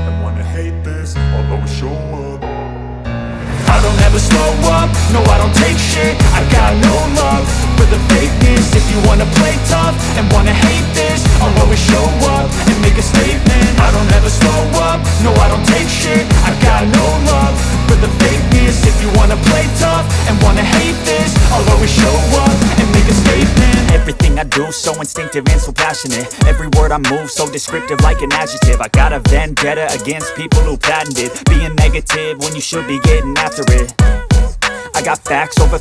and wanna hate this, I'll always show up. I don't ever slow up, no I don't take shit. I got no love for the fakeness. If you wanna play tough and wanna hate this, I'll always show up and make a statement. I don't ever slow up, no I don't take shit. I got no love for the fakeness. If you wanna play tough and wanna hate this, I'll always show up and make a statement. Everything I do so instinctive and so passionate. Every word I move so descriptive like an adjective. I got a vendetta against people who patented being negative when you should be getting after it. I got facts over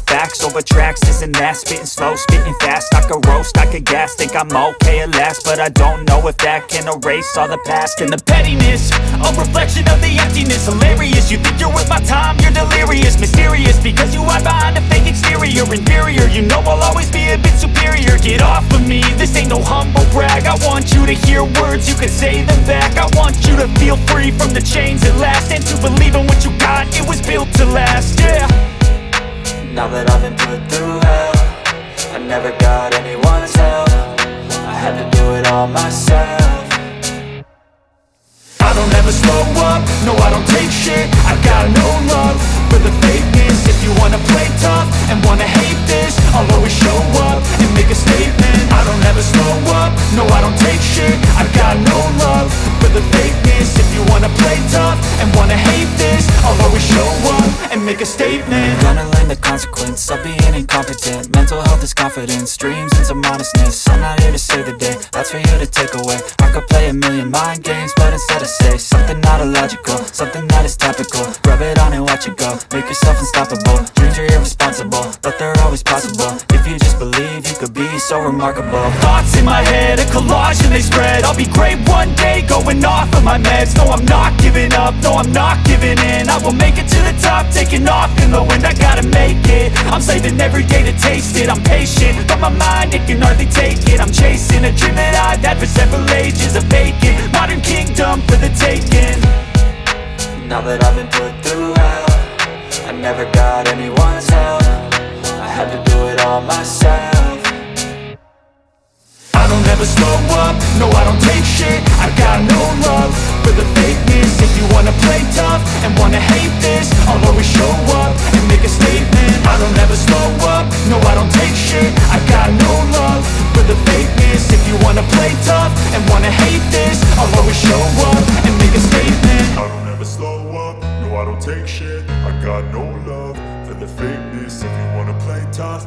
tracks, this and that. Spitting slow, spitting fast. I could roast, I could gas. Think I'm okay at last, but I don't know if that can erase all the past. And the pettiness, a reflection of the emptiness. Hilarious, you think you're worth my time, you're delirious. Mysterious, because you hide behind a fake exterior. Inferior, you know I'll always be a bit superior. Get off of me, this ain't no humble brag. I want you to hear words, you can say them back. I want you to feel free from the chains at last, and to believe in what you got, it was built to last, yeah. Now that I've been put through hell, I never got anyone's help. I had to do it all myself. I don't ever slow up, no I don't take shit. I got no love for the fakeness. If you wanna play tough and wanna hate this, I'll always show up and make a statement. I don't ever slow up, no I don't take shit. I got no love for the fakeness. If you wanna play tough and wanna hate this, I'll always show up and make a statement. Gonna learn the consequence of being incompetent. Mental health is confidence, dreams and some modestness. I'm not here to save the day, that's for you to take away. I could play a million mind games, but instead I say something not illogical, something that is topical. Rub it on and watch it go, make yourself unstoppable. Dreams are irresponsible, but they're always possible. If you just believe, you could be so remarkable. Thoughts in my head, a collage and they spread. I'll be great one day, going off of my meds. No, I'm not giving up, no, I'm not giving in. I will make it to the top, taking off in the wind. I gotta make it, I'm saving every day to taste it. I'm patient, but my mind, it can hardly take it. I'm chasing a dream that I've had for several ages. A vacant, modern kingdom for the taking. Now that I've been put through hell, I never got anyone's help. I had to do it all myself. I don't ever slow up, no I don't take shit. I got no love for the fakeness. If you wanna play tough and wanna hate this, I'll always show up and make a statement. I don't ever slow up, no I don't take shit. I got no love for the fakeness. If you wanna play tough and wanna hate this, I'll always show up and make a statement. I don't ever slow up, no I don't take shit. I got no love for the fakeness. If you wanna play tough